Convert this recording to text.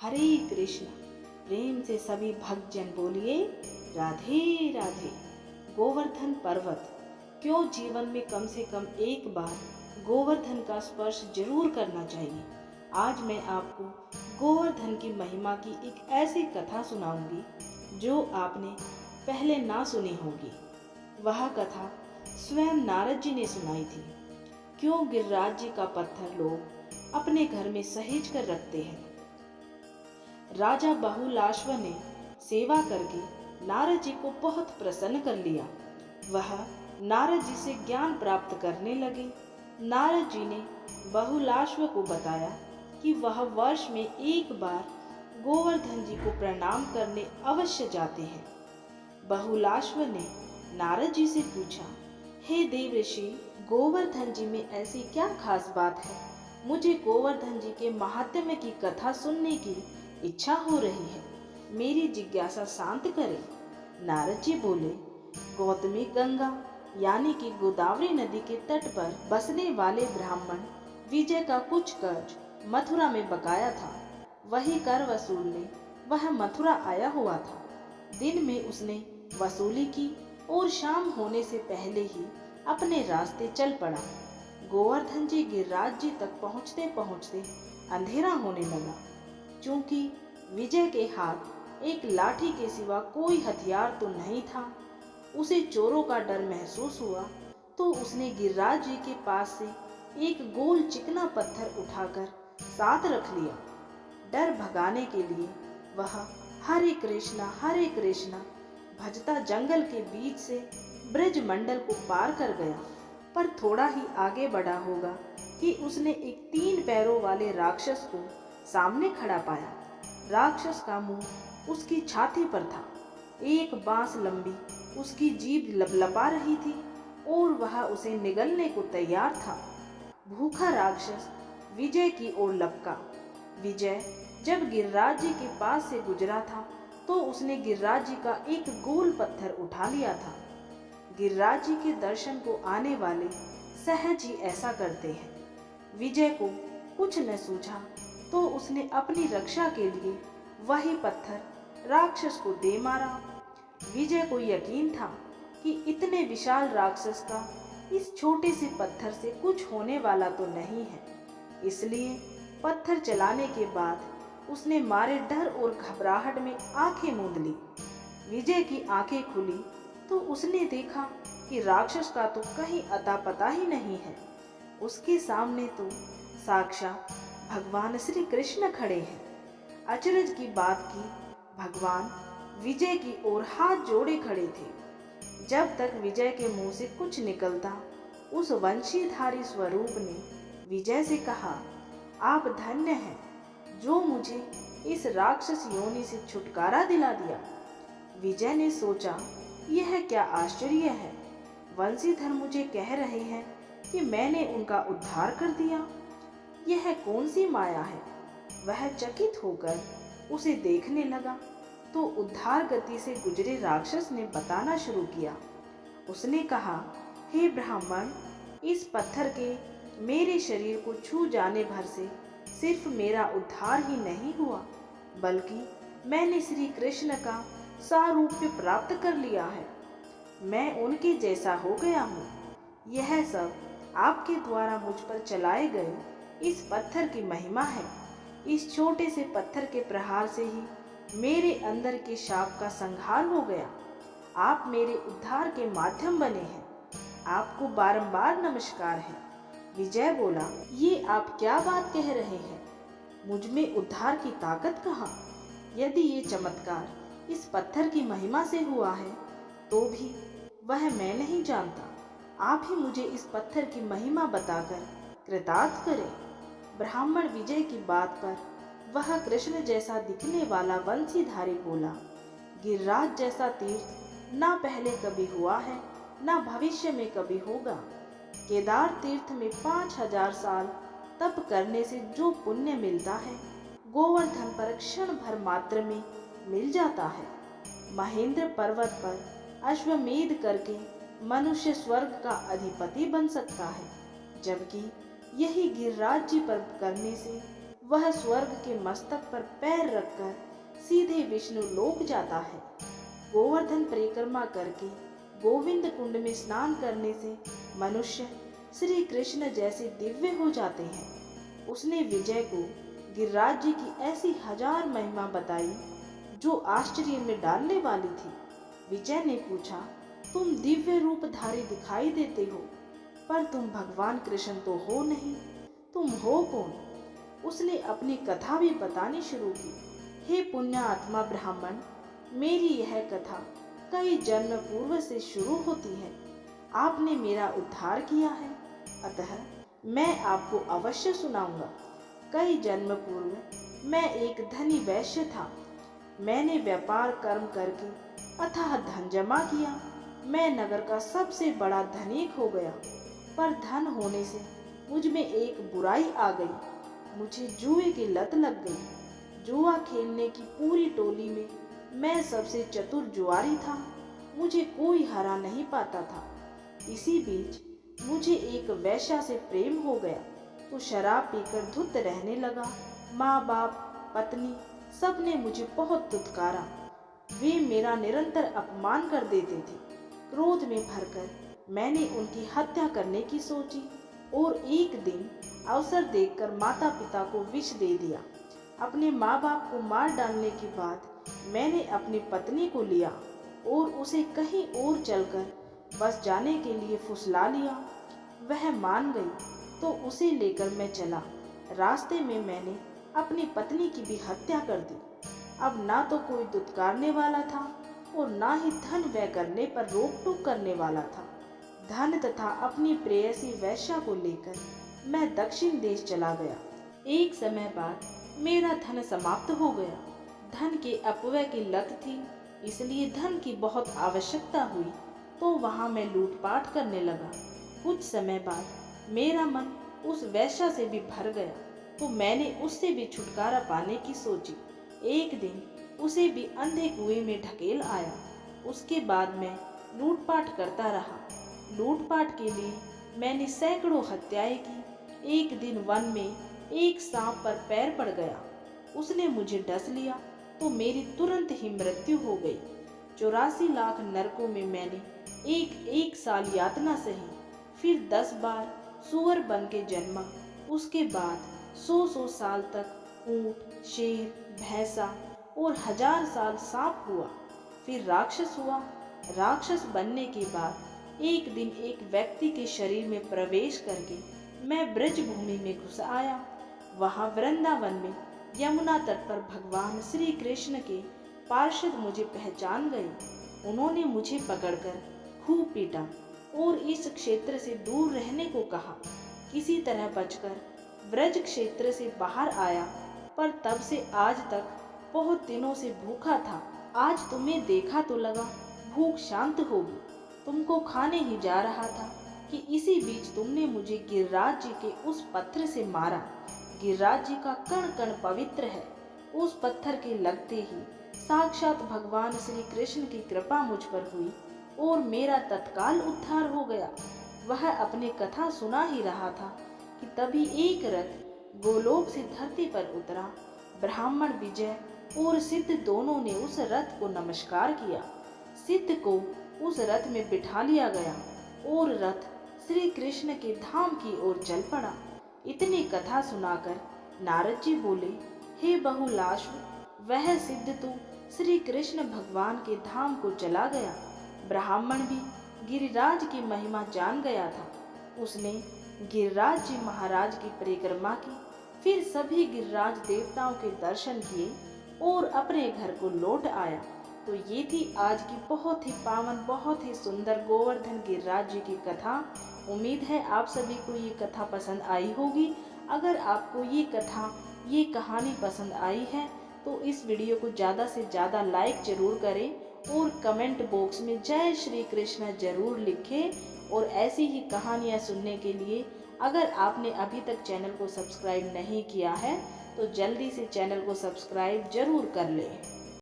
हरे कृष्ण। प्रेम से सभी भक्तजन बोलिए राधे राधे। गोवर्धन पर्वत। क्यों जीवन में कम से कम एक बार गोवर्धन का स्पर्श जरूर करना चाहिए। आज मैं आपको गोवर्धन की महिमा की एक ऐसी कथा सुनाऊंगी जो आपने पहले ना सुनी होगी। वह कथा स्वयं नारद जी ने सुनाई थी। क्यों गिरिराज जी का पत्थर लोग अपने घर में सहेज कर रखते हैं। राजा बहुलाश्व ने सेवा करके नारद जी को बहुत प्रसन्न कर लिया। वह नारद जी से ज्ञान प्राप्त करने लगे। नारद जी ने बहुलाश्व को बताया कि वह वर्ष में एक बार गोवर्धन जी को प्रणाम करने अवश्य जाते हैं। बहुलाश्व ने नारद जी से पूछा, हे देव ऋषि, गोवर्धन जी में ऐसी क्या खास बात है। मुझे गोवर्धन जी के महात्म्य की कथा सुनने की इच्छा हो रही है। मेरी जिज्ञासा शांत करें। नारद जी बोले, गौतमी गंगा यानी कि गोदावरी नदी के तट पर बसने वाले ब्राह्मण विजय का कुछ कर्ज मथुरा में बकाया था। वही कर वसूलने वह मथुरा आया हुआ था। दिन में उसने वसूली की और शाम होने से पहले ही अपने रास्ते चल पड़ा। गोवर्धन जी गिरिराज जी तक पहुँचते पहुँचते अंधेरा होने लगा। चूंकि विजय के हाथ एक लाठी के सिवा कोई हथियार तो नहीं था, उसे चोरों का डर महसूस हुआ तो उसने गिरिराज जी के पास से एक गोल चिकना पत्थर उठाकर साथ रख लिया। डर भगाने के लिए वह हरे कृष्णा भजता जंगल के बीच से ब्रज मंडल को पार कर गया। पर थोड़ा ही आगे बढ़ा होगा कि उसने एक 3 पैरों वाले राक्षस को सामने खड़ा पाया। राक्षस का मुंह उसकी छाती पर था। एक बांस लंबी उसकी जीभ लपलपा रही थी और वह उसे निगलने को तैयार था। भूखा राक्षस विजय की ओर लपका। विजय जब गिरिराज जी के पास से गुजरा था तो उसने गिरिराज जी का एक गोल पत्थर उठा लिया था। गिरिराज जी के दर्शन को आने वाले सहज ही ऐसा करते हैं। विजय को कुछ न सूझा तो उसने अपनी रक्षा के लिए वही पत्थर राक्षस को दे मारा। विजय को यकीन था कि इतने विशाल राक्षस का इस छोटे से पत्थर से कुछ होने वाला तो नहीं है, इसलिए पत्थर चलाने के बाद उसने मारे डर और घबराहट में आंखें मूंद ली। विजय की आंखें खुली तो उसने देखा कि राक्षस का तो कहीं अता पता ही नहीं है। उसके सामने तो साक्षात भगवान श्री कृष्ण खड़े हैं। अचरज की बात की भगवान विजय की ओर हाथ जोड़े खड़े थे। जब तक विजय के मुंह से कुछ निकलता, उस वंशीधारी स्वरूप ने विजय से कहा, आप धन्य हैं जो मुझे इस राक्षस योनि से छुटकारा दिला दिया। विजय ने सोचा, यह क्या आश्चर्य है। वंशीधर मुझे कह रहे हैं कि मैंने उनका उद्धार कर दिया। यह कौन सी माया है। वह चकित होकर उसे देखने लगा तो उद्धार गति से गुजरे राक्षस ने बताना शुरू किया। उसने कहा, हे ब्राह्मण, इस पत्थर के मेरे शरीर को छू जाने भर से सिर्फ मेरा उद्धार ही नहीं हुआ, बल्कि मैंने श्री कृष्ण का सारूप्य प्राप्त कर लिया है। मैं उनके जैसा हो गया हूँ। यह सब आपके द्वारा मुझ पर चलाए गए इस पत्थर की महिमा है। इस छोटे से पत्थर के प्रहार से ही मेरे अंदर के शाप का संहार हो गया। आप मेरे उद्धार के माध्यम बने हैं। आपको बारंबार नमस्कार है। विजय बोला, ये आप क्या बात कह रहे हैं। मुझ में उद्धार की ताकत कहाँ। यदि ये चमत्कार इस पत्थर की महिमा से हुआ है तो भी वह मैं नहीं जानता। आप ही मुझे इस पत्थर की महिमा बताकर कृतार्थ करें। ब्राह्मण विजय की बात पर वह कृष्ण जैसा दिखने वाला वंशीधारी बोला, गिरिराज जैसा तीर्थ ना पहले कभी हुआ है ना भविष्य में कभी होगा। केदार तीर्थ में 5000 साल तप करने से जो पुण्य मिलता है, गोवर्धन पर क्षण भर मात्र में मिल जाता है। महेंद्र पर्वत पर अश्वमेध करके मनुष्य स्वर्ग का अधिपति बन सकता है, जबकि यही गिरिराज जी पर करने से वह स्वर्ग के मस्तक पर पैर रखकर सीधे विष्णु लोक जाता है। गोवर्धन परिक्रमा करके गोविंद कुंड में स्नान करने से मनुष्य श्री कृष्ण जैसे दिव्य हो जाते हैं। उसने विजय को गिरिराज जी की ऐसी हजार महिमा बताई जो आश्चर्य में डालने वाली थी। विजय ने पूछा, तुम दिव्य रूपधारी दिखाई देते हो, पर तुम भगवान कृष्ण तो हो नहीं, तुम हो कौन? उसने अपनी कथा भी बतानी शुरू की। हे पुण्यात्मा ब्राह्मण, मेरी यह कथा कई जन्म पूर्व से शुरू होती है। आपने मेरा उद्धार किया है, अतः मैं आपको अवश्य सुनाऊंगा। कई जन्म पूर्व मैं एक धनी वैश्य था। मैंने व्यापार कर्म करके अथाह धन जमा किया। मैं नगर का सबसे बड़ा धनिक हो गया, पर धन होने से मुझ में एक बुराई आ गई। मुझे जुए की लत लग गई। जुआ खेलने की पूरी टोली में मैं सबसे चतुर जुआरी था। मुझे कोई हरा नहीं पाता था। इसी बीच मुझे एक वैश्या से प्रेम हो गया, तो शराब पीकर धुत रहने लगा। माँ बाप, पत्नी सबने मुझे बहुत दुत्कारा। वे मेरा निरंतर अपमान कर देते थे। क्रोध में भरकर मैंने उनकी हत्या करने की सोची और एक दिन अवसर देखकर माता पिता को विष दे दिया। अपने माँ बाप को मार डालने के बाद मैंने अपनी पत्नी को लिया और उसे कहीं और चलकर बस जाने के लिए फुसला लिया। वह मान गई तो उसे लेकर मैं चला। रास्ते में मैंने अपनी पत्नी की भी हत्या कर दी। अब ना तो कोई दुत्कारने वाला था और ना ही धन व्यय करने पर रोक टोक करने वाला था। धन तथा अपनी प्रेयसी वैश्या को लेकर मैं दक्षिण देश चला गया। एक समय बाद मेरा धन समाप्त हो गया। धन के अपव्यय की लत थी, इसलिए धन की बहुत आवश्यकता हुई, तो वहां मैं लूटपाट करने लगा। कुछ समय बाद मेरा मन उस वैश्या से भी भर गया, तो मैंने उससे भी छुटकारा पाने की सोची। एक दिन उसे भी अंधे कुएं में ढकेल आया। उसके बाद मैं लूटपाट करता रहा। लूटपाट के लिए मैंने सैकड़ों हत्याएं की। एक दिन वन में एक सांप पर पैर पड़ गया। उसने मुझे डस लिया तो मेरी तुरंत ही मृत्यु हो गई। 84 लाख नरकों में मैंने एक साल यातना सही। फिर 10 बार सुअर बन के जन्मा। उसके बाद 100 साल तक ऊंट, शेर, भैंसा और 1000 साल सांप हुआ। फिर राक्षस हुआ। राक्षस बनने के बाद एक दिन एक व्यक्ति के शरीर में प्रवेश करके मैं ब्रज भूमि में घुस आया। वहां वृंदावन में यमुना तट पर भगवान श्री कृष्ण के पार्षद मुझे पहचान गए। उन्होंने मुझे पकड़कर खूब पीटा और इस क्षेत्र से दूर रहने को कहा। किसी तरह बचकर ब्रज क्षेत्र से बाहर आया, पर तब से आज तक बहुत दिनों से भूखा था। आज तुम्हें देखा तो लगा भूख शांत होगी। तुमको खाने ही जा रहा था कि इसी बीच तुमने मुझे गिरिराज जी के उस पत्थर से मारा। गिरिराज जी का कण कण पवित्र है। उस पत्थर के लगते ही साक्षात भगवान श्री कृष्ण की कृपा मुझ पर हुई और मेरा तत्काल उद्धार हो गया। वह अपनी कथा सुना ही रहा था कि तभी एक रथ गोलोक से धरती पर उतरा। ब्राह्मण विजय और सिद्ध दोनों ने उस रथ को नमस्कार किया। सिद्ध को उस रथ में बिठा लिया गया और रथ श्री कृष्ण के धाम की ओर चल पड़ा। इतनी कथा सुनाकर नारद जी बोले, हे बहुलाश्व, वह सिद्ध तो श्री कृष्ण भगवान के धाम को चला गया। ब्राह्मण भी गिरिराज की महिमा जान गया था। उसने गिरिराज जी महाराज की परिक्रमा की। फिर सभी गिरिराज देवताओं के दर्शन किए और अपने घर को लौट आया। तो ये थी आज की बहुत ही पावन, बहुत ही सुंदर गोवर्धन गिरिराज जी की कथा। उम्मीद है आप सभी को ये कथा पसंद आई होगी। अगर आपको ये कथा, ये कहानी पसंद आई है तो इस वीडियो को ज़्यादा से ज़्यादा लाइक जरूर करें और कमेंट बॉक्स में जय श्री कृष्ण जरूर लिखें। और ऐसी ही कहानियाँ सुनने के लिए अगर आपने अभी तक चैनल को सब्सक्राइब नहीं किया है तो जल्दी से चैनल को सब्सक्राइब जरूर कर लें।